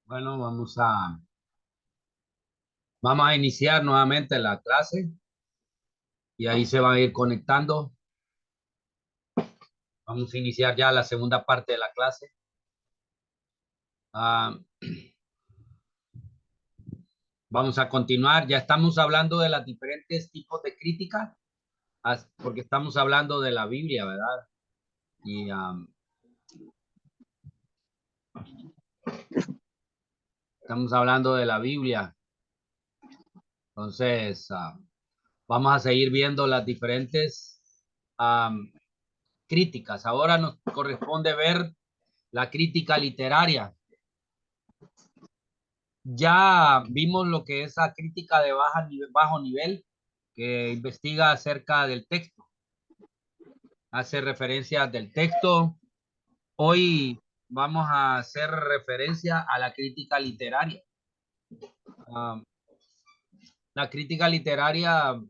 Bueno, vamos a iniciar nuevamente la clase y ahí se va a ir conectando. Vamos a iniciar ya la segunda parte de la clase. Ah, Vamos a continuar. Ya estamos hablando de los diferentes tipos de crítica, porque estamos hablando de la Biblia, ¿verdad? Y estamos hablando de la Biblia. Entonces, vamos a seguir viendo las diferentes am, críticas. Ahora nos corresponde ver la crítica literaria. Ya vimos lo que es la crítica de bajo nivel, que investiga acerca del texto, hace referencia del texto. Hoy vamos a hacer referencia a la crítica literaria. Ah, la crítica literaria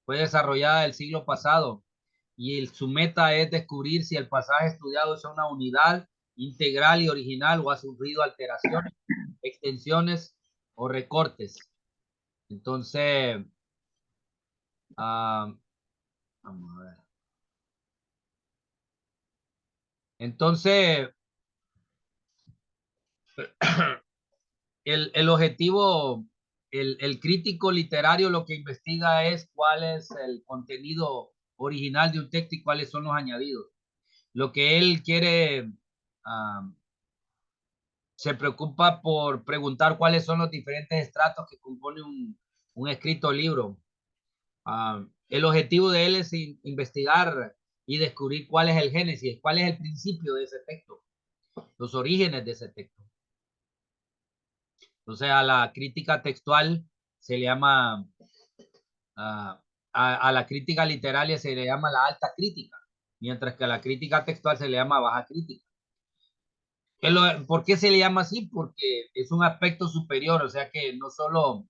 fue desarrollada el siglo pasado y su meta es descubrir si el pasaje estudiado es una unidad integral y original o ha sufrido alteraciones, extensiones o recortes. Entonces, ah, vamos a ver. Entonces, el objetivo, el crítico literario lo que investiga es cuál es el contenido original de un texto y cuáles son los añadidos. Lo que él quiere, ah, se preocupa por preguntar cuáles son los diferentes estratos que compone un escrito libro. El objetivo de él es investigar y descubrir cuál es el génesis, cuál es el principio de ese texto, los orígenes de ese texto. Entonces a la crítica textual se le llama, a, a la crítica literaria se le llama la alta crítica, mientras que a la crítica textual se le llama baja crítica. ¿Por qué se le llama así? Porque es un aspecto superior, o sea que no solo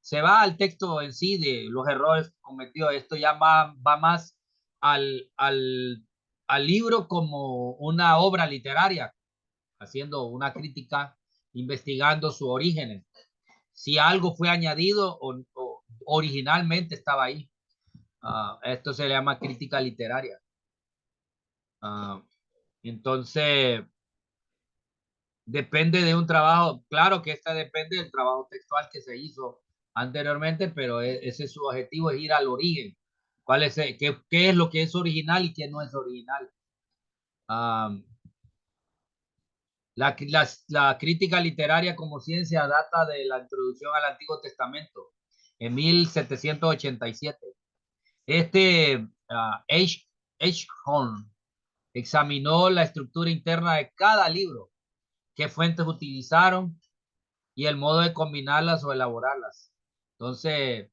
se va al texto en sí de los errores cometidos, esto ya va más al libro como una obra literaria, haciendo una crítica, investigando sus orígenes, si algo fue añadido o originalmente estaba ahí. Esto se le llama crítica literaria. Uh, entonces, depende de un trabajo, claro que esta depende del trabajo textual que se hizo anteriormente, pero ese es su objetivo, es ir al origen. ¿Qué es lo que es original y qué no es original? Uh, la crítica literaria como ciencia data de la introducción al Antiguo Testamento en 1787. H. Horn examinó la estructura interna de cada libro, qué fuentes utilizaron y el modo de combinarlas o elaborarlas. Entonces,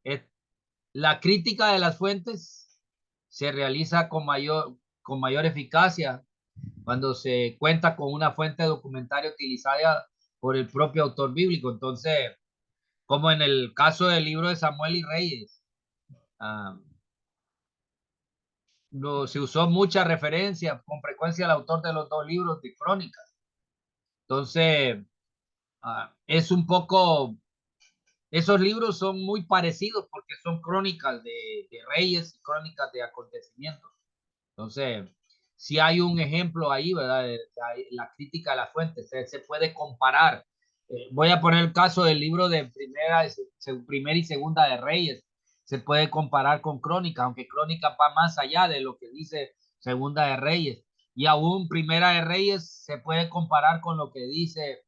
es, la crítica de las fuentes se realiza con mayor eficacia cuando se cuenta con una fuente documentaria utilizada por el propio autor bíblico. Entonces, como en el caso del libro de Samuel y Reyes, uh, se usó mucha referencia, con frecuencia el autor de los dos libros de crónicas. Entonces, es un poco, esos libros son muy parecidos porque son crónicas de reyes y crónicas de acontecimientos. Entonces, si hay un ejemplo ahí, ¿verdad? De la crítica a la fuente, se puede comparar. Voy a poner el caso del libro de primera y segunda de Reyes. Se puede comparar con Crónica, aunque Crónica va más allá de lo que dice segunda de Reyes. Y aún primera de Reyes se puede comparar con lo que dice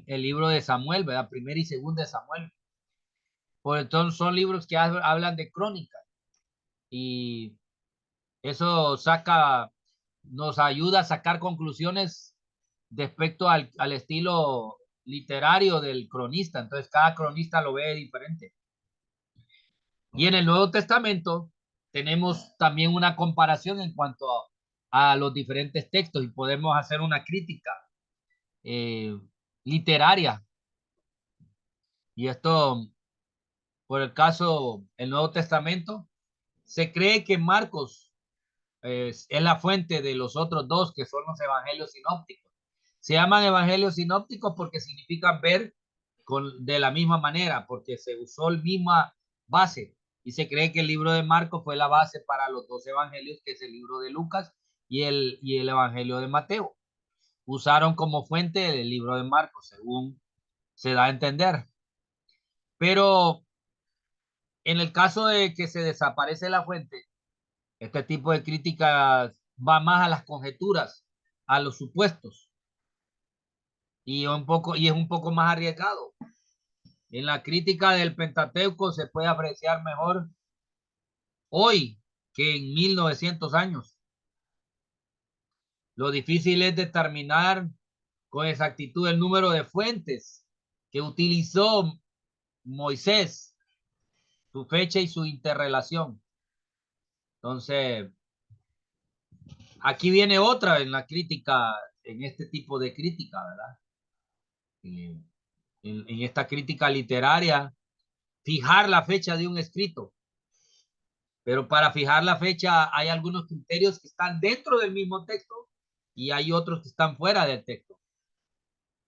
el libro de Samuel, ¿verdad? Primera y segunda de Samuel. Por entonces son libros que hablan de crónica y eso nos ayuda a sacar conclusiones respecto al estilo literario del cronista. Entonces, cada cronista lo ve diferente. Y en el Nuevo Testamento tenemos también una comparación en cuanto a los diferentes textos y podemos hacer una crítica eh, literaria. Y esto, por el caso del Nuevo Testamento, se cree que Marcos es la fuente de los otros dos, que son los evangelios sinópticos. Se llaman evangelios sinópticos porque significan ver de la misma manera, porque se usó la misma base. Y se cree que el libro de Marcos fue la base para los dos evangelios, que es el libro de Lucas y el evangelio de Mateo. Usaron como fuente el libro de Marcos, según se da a entender. Pero en el caso de que se desaparece la fuente, este tipo de críticas va más a las conjeturas, a los supuestos, y es un poco más arriesgado. En la crítica del Pentateuco se puede apreciar mejor hoy que en 1900 años. Lo difícil es determinar con exactitud el número de fuentes que utilizó Moisés, su fecha y su interrelación. Entonces, aquí viene otra en la crítica, en este tipo de crítica, ¿verdad? En esta crítica literaria, fijar la fecha de un escrito. Pero para fijar la fecha hay algunos criterios que están dentro del mismo texto y hay otros que están fuera del texto.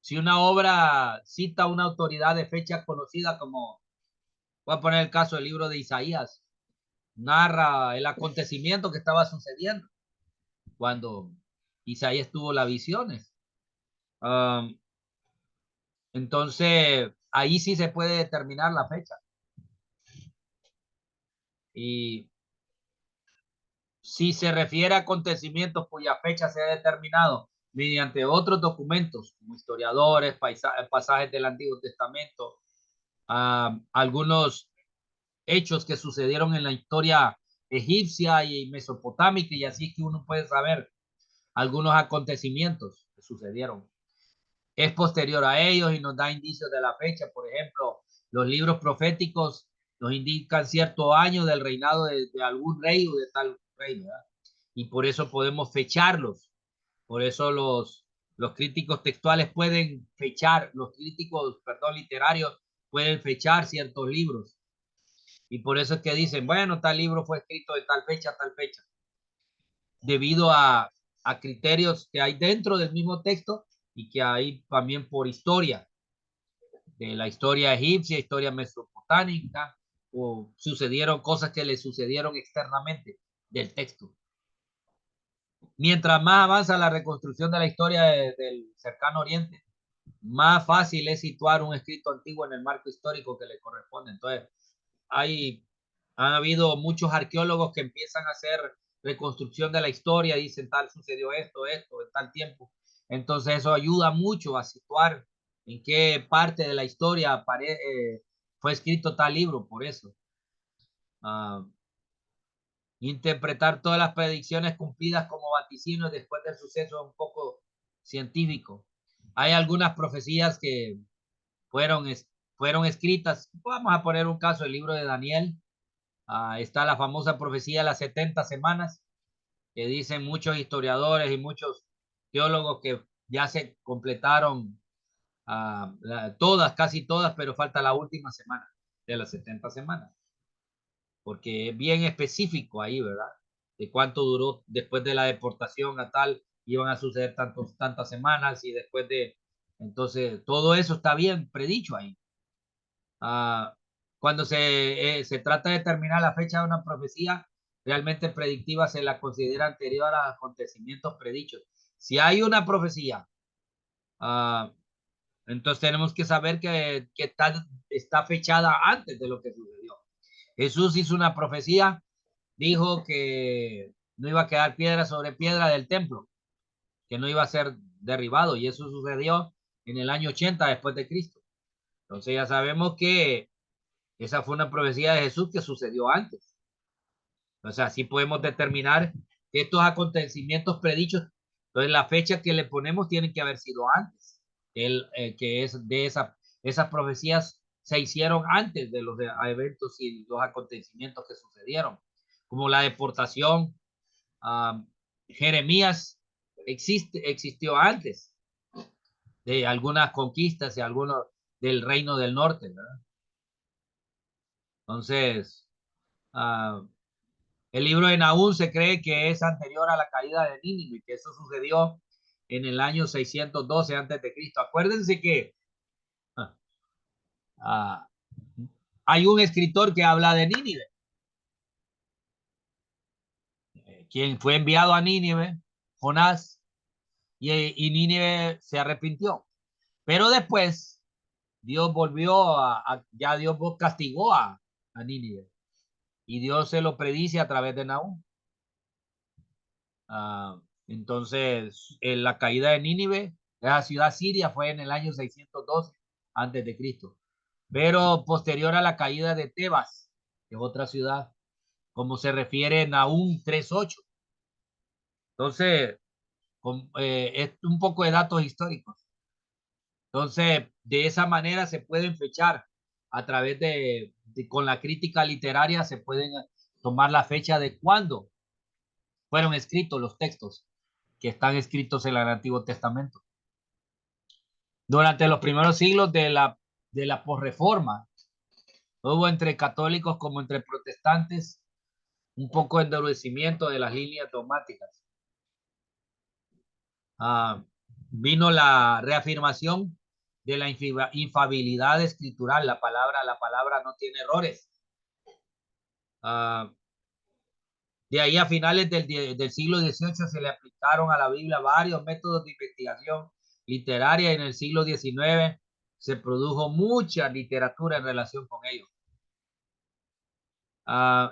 Si una obra cita una autoridad de fecha conocida, como voy a poner el caso del libro de Isaías, narra el acontecimiento que estaba sucediendo cuando Isaías tuvo las visiones. Um, entonces, ahí sí se puede determinar la fecha. Y si se refiere a acontecimientos cuya fecha se ha determinado mediante otros documentos, como historiadores, pasajes del Antiguo Testamento, algunos hechos que sucedieron en la historia egipcia y mesopotámica, y así es que uno puede saber algunos acontecimientos que sucedieron. Es posterior a ellos y nos da indicios de la fecha. Por ejemplo, los libros proféticos nos indican cierto año del reinado de algún rey o de tal rey, ¿verdad? Y por eso podemos fecharlos. Por eso los críticos textuales pueden fechar, los críticos, perdón, literarios pueden fechar ciertos libros. Y por eso es que dicen, bueno, tal libro fue escrito de tal fecha, debido a criterios que hay dentro del mismo texto y que hay también por historia, de la historia egipcia, historia mesopotámica, o sucedieron cosas que le sucedieron externamente del texto. Mientras más avanza la reconstrucción de la historia del cercano oriente, más fácil es situar un escrito antiguo en el marco histórico que le corresponde. Entonces, han habido muchos arqueólogos que empiezan a hacer reconstrucción de la historia, dicen tal sucedió esto, en tal tiempo. Entonces eso ayuda mucho a situar en qué parte de la historia fue escrito tal libro, por eso. Uh, Interpretar todas las predicciones cumplidas como vaticinios después del suceso es un poco científico. Hay algunas profecías que fueron, fueron escritas. Vamos a poner un caso, el libro de Daniel. Está la famosa profecía de las 70 semanas, que dicen muchos historiadores y muchos teólogos que ya se completaron todas, casi todas, pero falta la última semana de las 70 semanas, porque es bien específico ahí, ¿verdad? De cuánto duró después de la deportación a tal, iban a suceder tantas semanas y después de, entonces todo eso está bien predicho ahí. Cuando se trata de determinar la fecha de una profecía realmente predictiva, se la considera anterior a los acontecimientos predichos. Si hay una profecía, uh, entonces tenemos que saber que está fechada antes de lo que sucedió. Jesús hizo una profecía, dijo que no iba a quedar piedra sobre piedra del templo, que no iba a ser derribado, y eso sucedió en el año 80 después de Cristo. Entonces ya sabemos que esa fue una profecía de Jesús que sucedió antes. O sea, así podemos determinar que estos acontecimientos predichos, entonces la fecha que le ponemos tiene que haber sido antes. Que es de esas profecías se hicieron antes de los eventos y los acontecimientos que sucedieron, como la deportación. Jeremías existió antes de algunas conquistas y algunos del reino del norte, ¿verdad? Entonces, uh, el libro de Nahum se cree que es anterior a la caída de Nínive, que eso sucedió en el año 612 antes de Cristo. Acuérdense que ah, hay un escritor que habla de Nínive, quien fue enviado a Nínive, Jonás, y Nínive se arrepintió. Pero después Dios volvió ya Dios castigó a Nínive y Dios se lo predice a través de Nahum. Entonces, en la caída de Nínive, esa ciudad siria, fue en el año 612 antes de Cristo. Pero posterior a la caída de Tebas, que es otra ciudad, como se refiere Nahum 3:8. Entonces, es un poco de datos históricos. Entonces, de esa manera se pueden fechar a través con la crítica literaria, se pueden tomar la fecha de cuándo fueron escritos los textos que están escritos en el Antiguo Testamento. Durante los primeros siglos de la posreforma, hubo entre católicos como entre protestantes un poco de endurecimiento de las líneas dogmáticas. Vino la reafirmación de la infabilidad escritural. La palabra no tiene errores. De ahí a finales del siglo XVIII se le aplicaron a la Biblia varios métodos de investigación literaria y en el siglo XIX se produjo mucha literatura en relación con ello.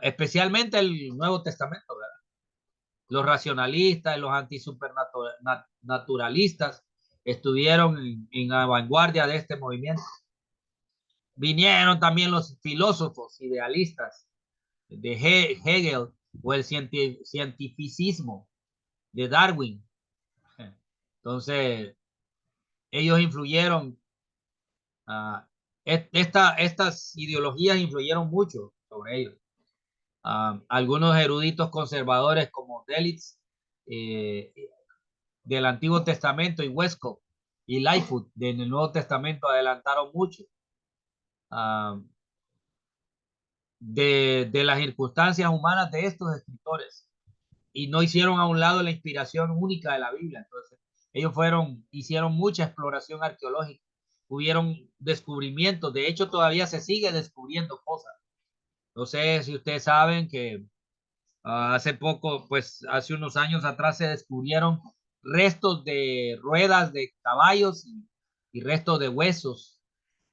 Especialmente el Nuevo Testamento, ¿verdad? Los racionalistas y los antisupernaturalistas estuvieron en la vanguardia de este movimiento. Vinieron también los filósofos idealistas de Hegel o el cientificismo de Darwin. Entonces, ellos influyeron, estas ideologías influyeron mucho sobre ellos. Algunos eruditos conservadores como Delitzsch del Antiguo Testamento y Westcott y Lightfoot del Nuevo Testamento adelantaron mucho de las circunstancias humanas de estos escritores y no hicieron a un lado la inspiración única de la Biblia. Entonces, ellos hicieron mucha exploración arqueológica, hubieron descubrimientos, de hecho todavía se sigue descubriendo cosas. No sé si ustedes saben que hace poco, pues hace unos años atrás se descubrieron restos de ruedas de caballos y restos de huesos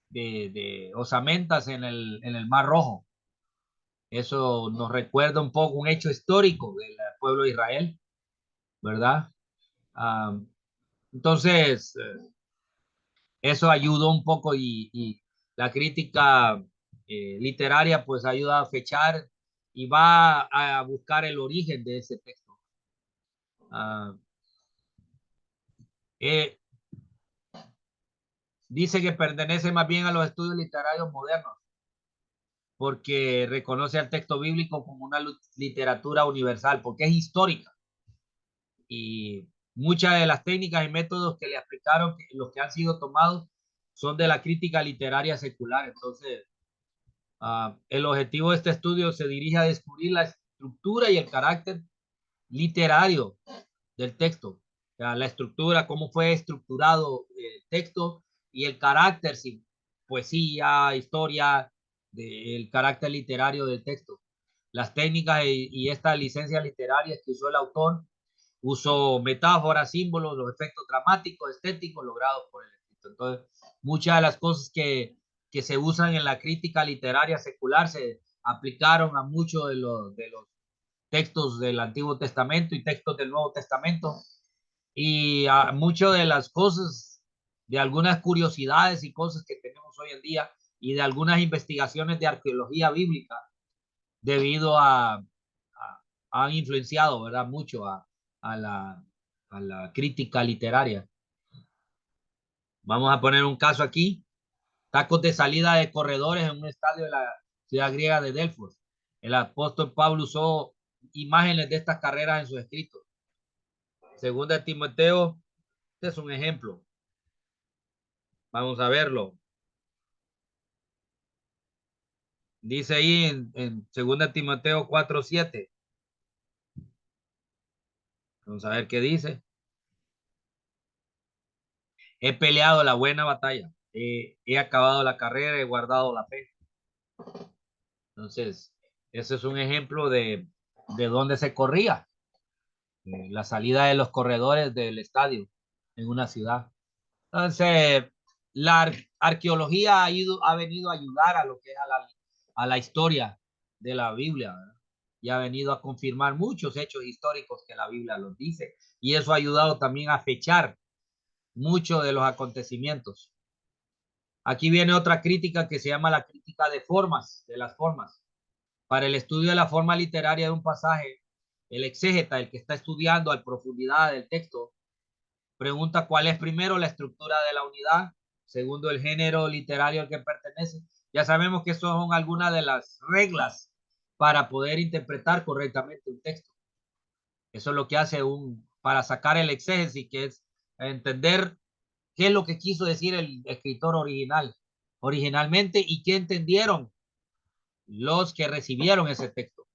de osamentas en el Mar Rojo. Eso nos recuerda un poco un hecho histórico del pueblo de Israel, ¿verdad? Entonces, eso ayudó un poco y la crítica literaria pues ayuda a fechar y va a buscar el origen de ese texto. Eh, Dice que pertenece más bien a los estudios literarios modernos porque reconoce al texto bíblico como una literatura universal, porque es histórica y muchas de las técnicas y métodos que le aplicaron, los que han sido tomados, son de la crítica literaria secular. Entonces, el objetivo de este estudio se dirige a descubrir la estructura y el carácter literario del texto. O sea, la estructura, cómo fue estructurado el texto y el carácter, si poesía, historia, del carácter literario del texto. Las técnicas y estas licencias literarias que usó el autor, usó metáforas, símbolos, los efectos dramáticos, estéticos logrados por el escritor. Entonces, muchas de las cosas que se usan en la crítica literaria secular se aplicaron a muchos de los textos del Antiguo Testamento y textos del Nuevo Testamento y a muchas de las cosas, de algunas curiosidades y cosas que tenemos hoy en día y de algunas investigaciones de arqueología bíblica debido han influenciado, ¿verdad? Mucho a, la, a la crítica literaria. Vamos a poner un caso aquí. Tacos de salida de corredores en un estadio de la ciudad griega de Delfos. El apóstol Pablo usó imágenes de estas carreras en sus escritos. Segunda de Timoteo, este es un ejemplo. Vamos a verlo. Dice ahí en segunda de Timoteo 4:7. Vamos a ver qué dice. he peleado la buena batalla, he acabado la carrera, he guardado la fe. Entonces, ese es un ejemplo de dónde se corría, la salida de los corredores del estadio en una ciudad. Entonces, la arqueología ha venido a ayudar a lo que es a la historia de la Biblia, ¿verdad? Y ha venido a confirmar muchos hechos históricos que la Biblia los dice. Y eso ha ayudado también a fechar muchos de los acontecimientos. Aquí viene otra crítica que se llama la crítica de formas, de las formas. Para el estudio de la forma literaria de un pasaje, el exégeta, el que está estudiando a profundidad del texto, pregunta cuál es primero la estructura de la unidad, segundo el género literario al que pertenece. Ya sabemos que eso son algunas de las reglas para poder interpretar correctamente un texto. Eso es lo que hace para sacar el exégesis, que es entender qué es lo que quiso decir el escritor originalmente y qué entendieron los que recibieron ese texto,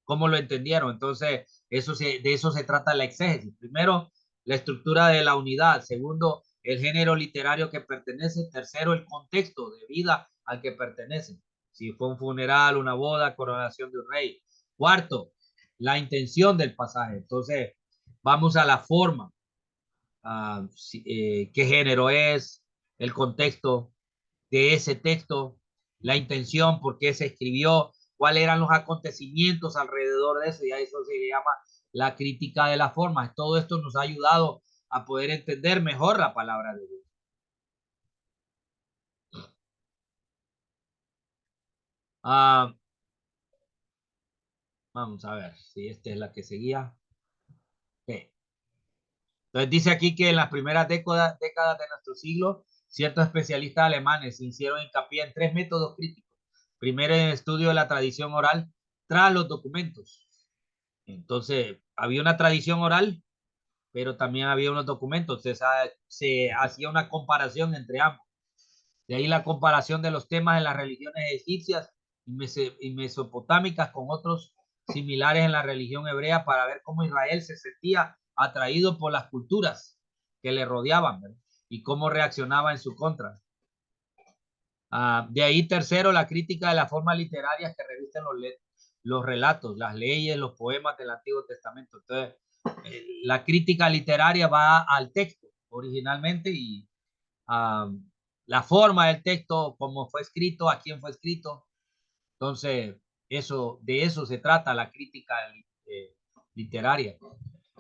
cómo lo entendieron. Entonces, de eso se trata la exégesis. Primero, la estructura de la unidad. Segundo, el género literario que pertenece. Tercero, el contexto de vida al que pertenece. Si fue un funeral, una boda, coronación de un rey. Cuarto, la intención del pasaje. Entonces, vamos a la forma. Qué género es, el contexto de ese texto, la intención, por qué se escribió, cuáles eran los acontecimientos alrededor de eso, y a eso se le llama la crítica de las formas. Todo esto nos ha ayudado a poder entender mejor la palabra de Dios. Ah, vamos a ver si esta es la que seguía. Okay. Entonces dice aquí que en las primeras décadas de nuestro siglo, ciertos especialistas alemanes hicieron hincapié en tres métodos críticos. Primero, en el estudio de la tradición oral tras los documentos. Entonces, había una tradición oral, pero también había unos documentos. Se hacía una comparación entre ambos. De ahí la comparación de los temas en las religiones egipcias y mesopotámicas con otros similares en la religión hebrea para ver cómo Israel se sentía atraído por las culturas que le rodeaban, ¿verdad? Y cómo reaccionaba en su contra. De ahí tercero, la crítica de la forma literaria que revisten los relatos, las leyes, los poemas del Antiguo Testamento. Entonces, la crítica literaria va al texto originalmente y la forma del texto, cómo fue escrito, a quién fue escrito. Entonces, de eso se trata la crítica literaria.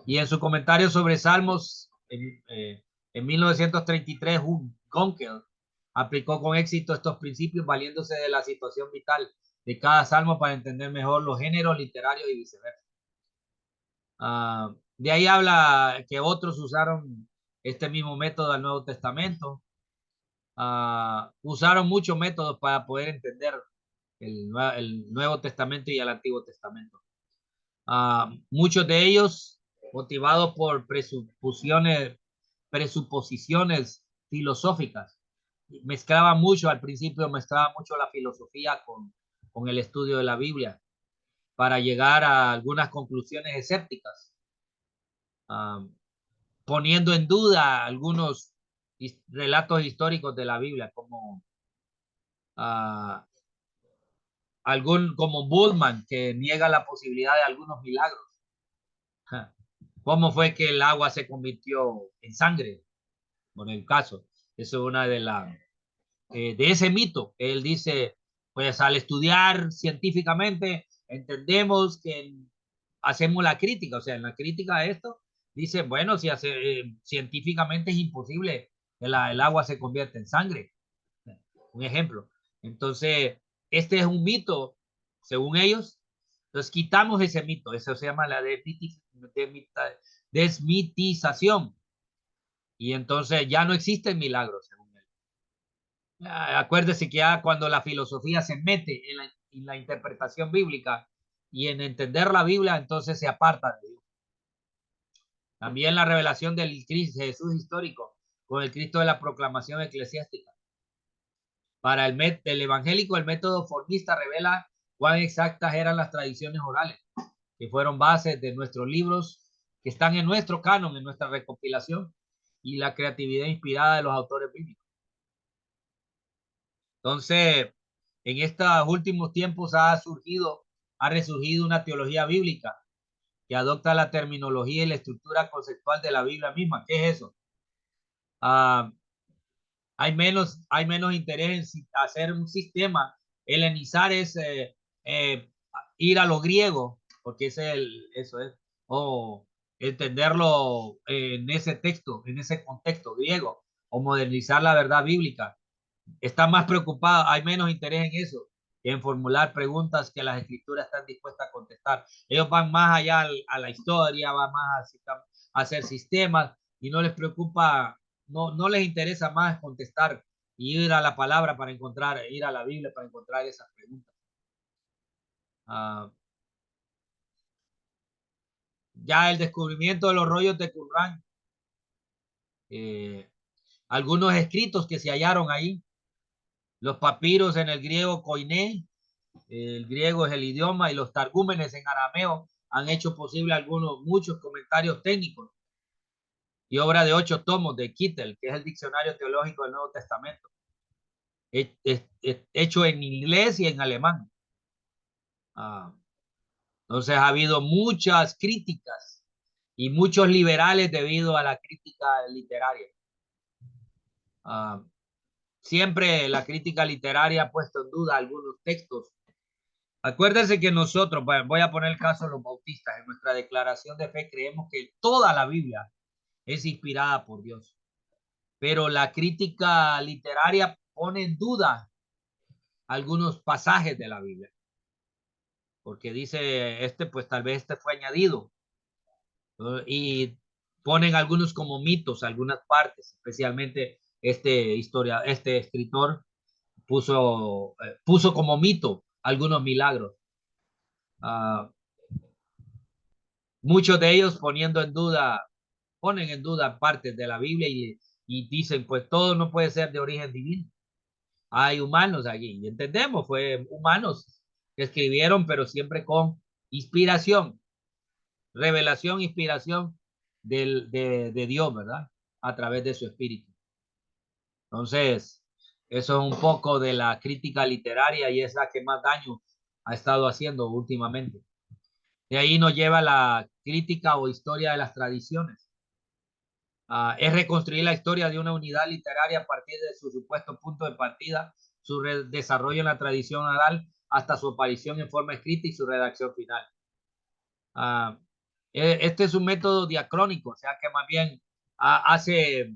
Y en su comentario sobre Salmos, en 1933, Gunkel aplicó con éxito estos principios valiéndose de la situación vital de cada salmo para entender mejor los géneros literarios y viceversa. De ahí habla que otros usaron este mismo método del Nuevo Testamento. Usaron muchos métodos para poder entender el Nuevo Testamento y el Antiguo Testamento. Muchos de ellos motivados por presuposiciones filosóficas. Al principio mezclaba mucho la filosofía con el estudio de la Biblia para llegar a algunas conclusiones escépticas, poniendo en duda algunos relatos históricos de la Biblia, como como Bullman, que niega la posibilidad de algunos milagros. ¿Cómo fue que el agua se convirtió en sangre? Por el caso, eso es una de ese mito. Él dice, pues al estudiar científicamente, entendemos que hacemos la crítica, o sea, en la crítica de esto, dice, bueno, si científicamente es imposible que el agua se convierta en sangre. Un ejemplo. Entonces, este es un mito, según ellos. Entonces, quitamos ese mito. Eso se llama la desmitización. Y entonces ya no existen milagros, según él. Acuérdese que ya cuando la filosofía se mete en la interpretación bíblica y en entender la Biblia, entonces se aparta de Dios. También la revelación del Jesús histórico con el Cristo de la proclamación eclesiástica. Para el evangélico, el método formista revela cuán exactas eran las tradiciones orales, que fueron bases de nuestros libros, que están en nuestro canon, en nuestra recopilación, y la creatividad inspirada de los autores bíblicos. Entonces, en estos últimos tiempos ha resurgido una teología bíblica que adopta la terminología y la estructura conceptual de la Biblia misma. ¿Qué es eso? Ah, hay menos interés en hacer un sistema. Helenizar es eh, ir a lo griego, porque eso es, o entenderlo en ese texto, en ese contexto griego, o modernizar la verdad bíblica. Está más preocupado, hay menos interés en eso que en formular preguntas que las escrituras están dispuestas a contestar. Ellos van más allá a la historia, van más a hacer sistemas y no les preocupa, no les interesa más contestar y ir a la palabra para encontrar, ir a la Biblia para encontrar esas preguntas. Ya el descubrimiento de los rollos de Qumran, algunos escritos que se hallaron ahí, los papiros en el griego koiné, el griego es el idioma, y los targúmenes en arameo han hecho posible muchos comentarios técnicos y obra de 8 tomos de Kittel, que es el diccionario teológico del Nuevo Testamento, hecho en inglés y en alemán. Entonces ha habido muchas críticas y muchos liberales debido a la crítica literaria. Siempre la crítica literaria ha puesto en duda algunos textos. Acuérdense que nosotros, bueno, voy a poner el caso de los bautistas, en nuestra declaración de fe creemos que toda la Biblia es inspirada por Dios, pero la crítica literaria pone en duda algunos pasajes de la Biblia, porque dice pues tal vez fue añadido, ¿no? Y ponen algunos como mitos, algunas partes, especialmente este escritor puso como mito algunos milagros. Muchos de ellos ponen en duda partes de la Biblia y dicen, pues todo no puede ser de origen divino. Hay humanos allí, y entendemos, fue humanos que escribieron, pero siempre con inspiración, revelación, inspiración de Dios, ¿verdad? A través de su espíritu. Entonces, eso es un poco de la crítica literaria y es la que más daño ha estado haciendo últimamente. De ahí nos lleva la crítica o historia de las tradiciones. Es reconstruir la historia de una unidad literaria a partir de su supuesto punto de partida, su desarrollo en la tradición oral hasta su aparición en forma escrita y su redacción final. Este es un método diacrónico, o sea que más bien hace,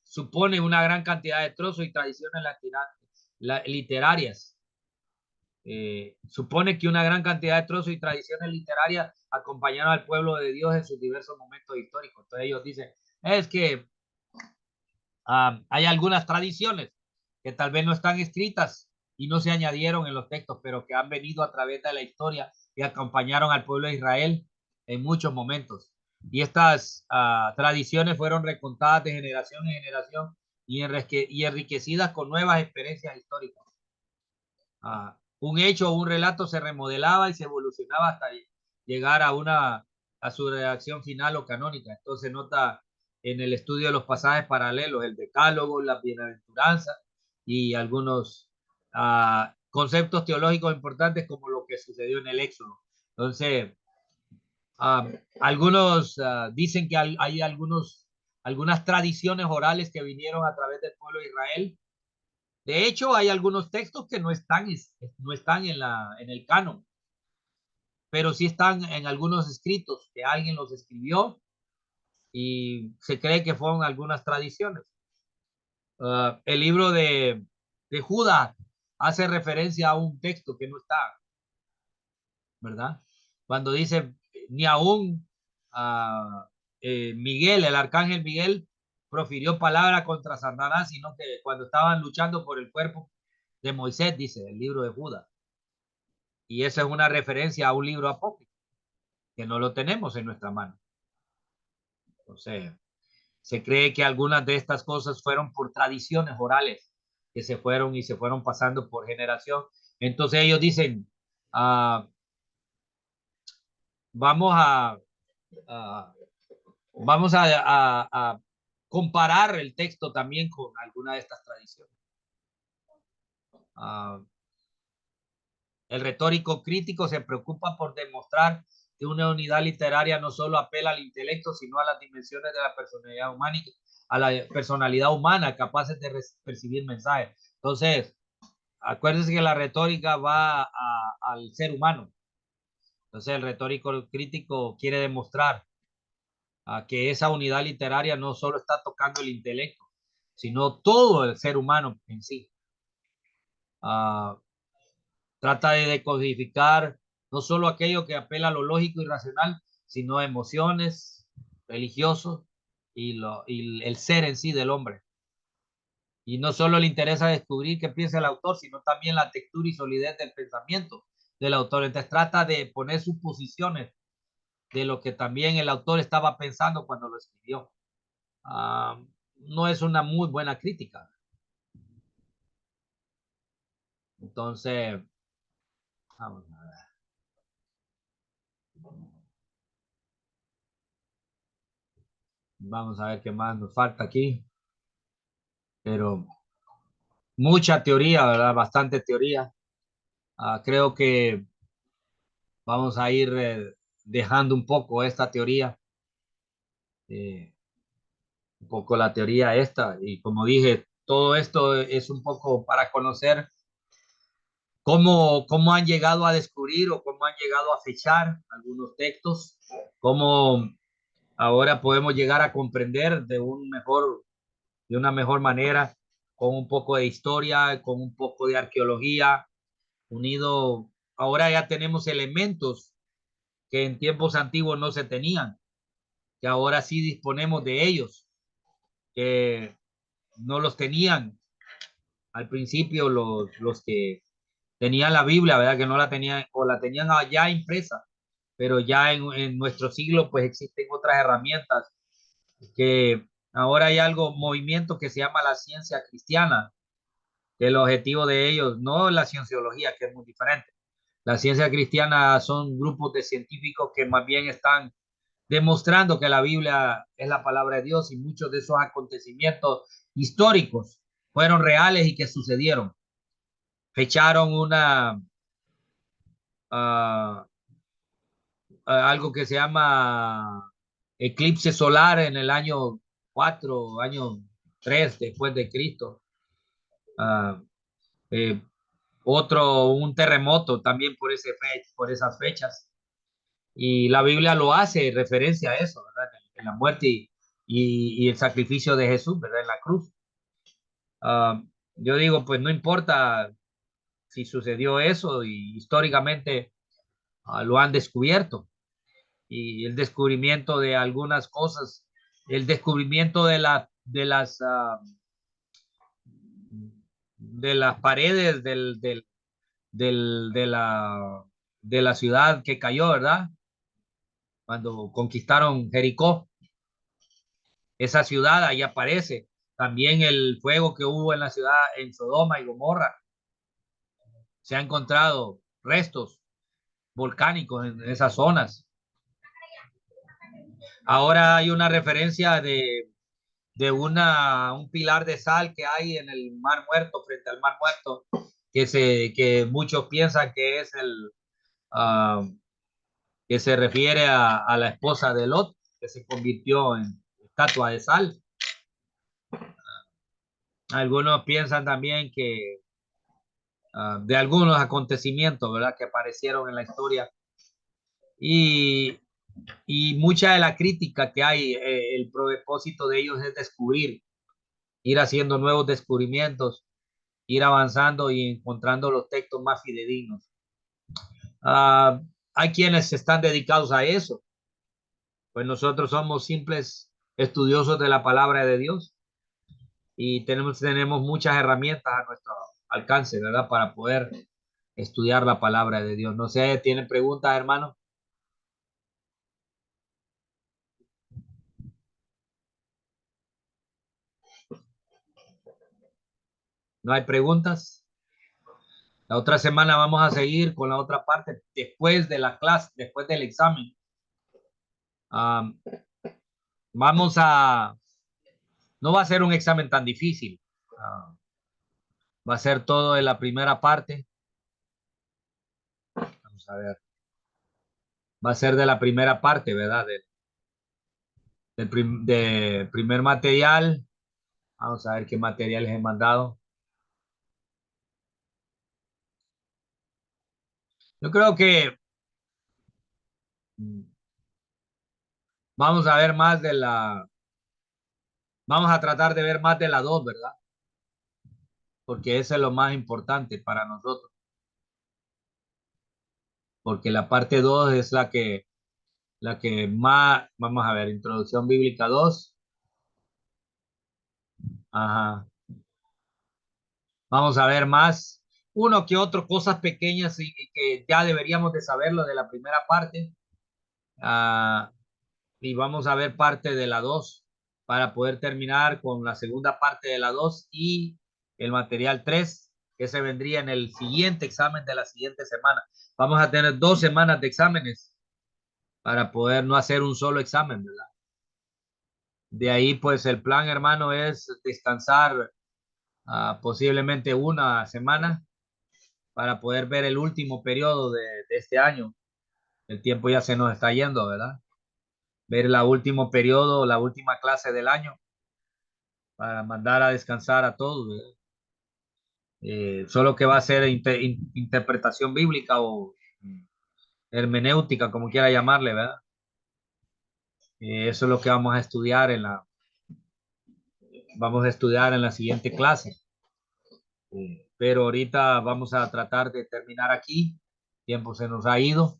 supone una gran cantidad de trozos y tradiciones literarias. Supone que una gran cantidad de trozos y tradiciones literarias acompañaron al pueblo de Dios en sus diversos momentos históricos. Entonces ellos dicen, es que hay algunas tradiciones que tal vez no están escritas y no se añadieron en los textos, pero que han venido a través de la historia y acompañaron al pueblo de Israel en muchos momentos. Y estas tradiciones fueron recontadas de generación en generación y enriquecidas con nuevas experiencias históricas. Un hecho o un relato se remodelaba y se evolucionaba hasta llegar a su redacción final o canónica. Esto se nota en el estudio de los pasajes paralelos, el decálogo, la bienaventuranza y algunos conceptos teológicos importantes como lo que sucedió en el Éxodo. Entonces, algunos dicen que hay algunas tradiciones orales que vinieron a través del pueblo de Israel. De hecho, hay algunos textos que no están en el canon, pero sí están en algunos escritos que alguien los escribió y se cree que fueron algunas tradiciones. El libro de Judas hace referencia a un texto que no está, ¿verdad? Cuando dice, ni aún Miguel, el arcángel Miguel, profirió palabra contra Satanás, sino que cuando estaban luchando por el cuerpo de Moisés, dice el libro de Judas. Y esa es una referencia a un libro apócrifo, que no lo tenemos en nuestra mano. Entonces, se cree que algunas de estas cosas fueron por tradiciones orales que se fueron pasando por generación. Entonces ellos dicen, vamos a vamos a comparar el texto también con alguna de estas tradiciones. El retórico crítico se preocupa por demostrar que una unidad literaria no solo apela al intelecto, sino a las dimensiones de la personalidad humana, a la personalidad humana, capaces de percibir mensajes. Entonces, acuérdense que la retórica va al ser humano. Entonces, el retórico crítico quiere demostrar que esa unidad literaria no solo está tocando el intelecto, sino todo el ser humano en sí. Trata de decodificar no solo aquello que apela a lo lógico y racional, sino emociones, religiosos y el ser en sí del hombre. Y no solo le interesa descubrir qué piensa el autor, sino también la textura y solidez del pensamiento del autor. Entonces trata de poner suposiciones de lo que también el autor estaba pensando cuando lo escribió. No es una muy buena crítica. Entonces, vamos a ver. Vamos a ver qué más nos falta aquí. Pero mucha teoría, ¿verdad? Bastante teoría. Creo que vamos a ir dejando un poco esta teoría, eh, un poco la teoría esta. Y como dije, todo esto es un poco para conocer cómo han llegado a descubrir o cómo han llegado a fechar algunos textos, cómo ahora podemos llegar a comprender de una mejor manera, con un poco de historia, con un poco de arqueología, unido. Ahora ya tenemos elementos que en tiempos antiguos no se tenían, que ahora sí disponemos de ellos, que no los tenían al principio los que tenían la Biblia, ¿verdad? Que no la tenían o la tenían ya impresa, pero ya en nuestro siglo pues existen otras herramientas que ahora hay algo, movimiento que se llama la ciencia cristiana, que el objetivo de ellos no es la cienciología, que es muy diferente. La ciencia cristiana son grupos de científicos que más bien están demostrando que la Biblia es la palabra de Dios y muchos de esos acontecimientos históricos fueron reales y que sucedieron. Fecharon uh, algo que se llama eclipse solar en el año 4, año 3 después de Cristo. Uh, eh, un terremoto también por esas fechas. Y la Biblia lo hace referencia a eso, ¿verdad? En la muerte y el sacrificio de Jesús, ¿verdad? En la cruz. Uh, yo digo, pues no importa si sucedió eso y históricamente lo han descubierto. Y el descubrimiento de algunas cosas, el descubrimiento de las paredes del, de la ciudad que cayó, ¿verdad? Cuando conquistaron Jericó, esa ciudad ahí aparece. También el fuego que hubo en la ciudad, en Sodoma y Gomorra. Se han encontrado restos volcánicos en esas zonas. Ahora hay una referencia de un pilar de sal que hay en el Mar Muerto, frente al Mar Muerto, que muchos piensan que es que se refiere a la esposa de Lot, que se convirtió en estatua de sal. Algunos piensan también que de algunos acontecimientos, ¿verdad?, que aparecieron en la historia. Y, y mucha de la crítica que hay, el propósito de ellos es descubrir, ir haciendo nuevos descubrimientos, ir avanzando y encontrando los textos más fidedignos. Uh, hay quienes están dedicados a eso, pues nosotros somos simples estudiosos de la palabra de Dios y tenemos muchas herramientas a nuestro alcance, ¿verdad? Para poder estudiar la palabra de Dios. No sé, ¿tienen preguntas, hermano? ¿No hay preguntas? La otra semana vamos a seguir con la otra parte después de la clase, después del examen. Um, Vamos a, no va a ser un examen tan difícil. Va a ser todo en la primera parte. Vamos a ver. Va a ser de la primera parte, ¿verdad? De primer material. Vamos a ver qué materiales he mandado. Yo creo que mm, vamos a ver más de vamos a tratar de ver más de la 2, ¿verdad? Porque eso es lo más importante para nosotros. Porque la parte 2 es la que más, vamos a ver, Introducción Bíblica 2. Ajá. Vamos a ver más, uno que otro, cosas pequeñas y que ya deberíamos de saberlo de la primera parte. Ah, y vamos a ver parte de la 2 para poder terminar con la segunda parte de la 2 y el material 3 que se vendría en el siguiente examen de la siguiente semana. Vamos a tener 2 semanas de exámenes para poder no hacer un solo examen, ¿verdad? De ahí, pues el plan, hermano, es descansar posiblemente una semana para poder ver el último periodo de este año. El tiempo ya se nos está yendo, ¿verdad? Ver el último periodo, la última clase del año para mandar a descansar a todos, ¿verdad? Solo que va a ser interpretación bíblica o hermenéutica, como quiera llamarle, ¿verdad? Eso es lo que vamos a estudiar en la siguiente clase. Pero ahorita vamos a tratar de terminar aquí. El tiempo se nos ha ido.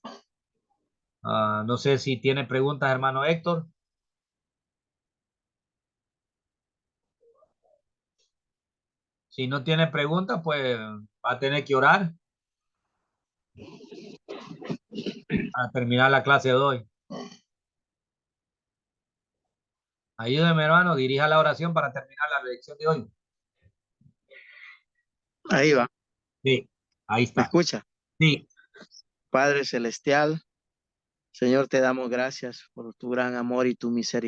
No sé si tiene preguntas, hermano Héctor. Si no tiene preguntas, pues va a tener que orar para terminar la clase de hoy. Ayúdeme, hermano, dirija la oración para terminar la lección de hoy. Ahí va. Sí, ahí ¿Me está. escucha? Sí. Padre Celestial, Señor, te damos gracias por tu gran amor y tu misericordia.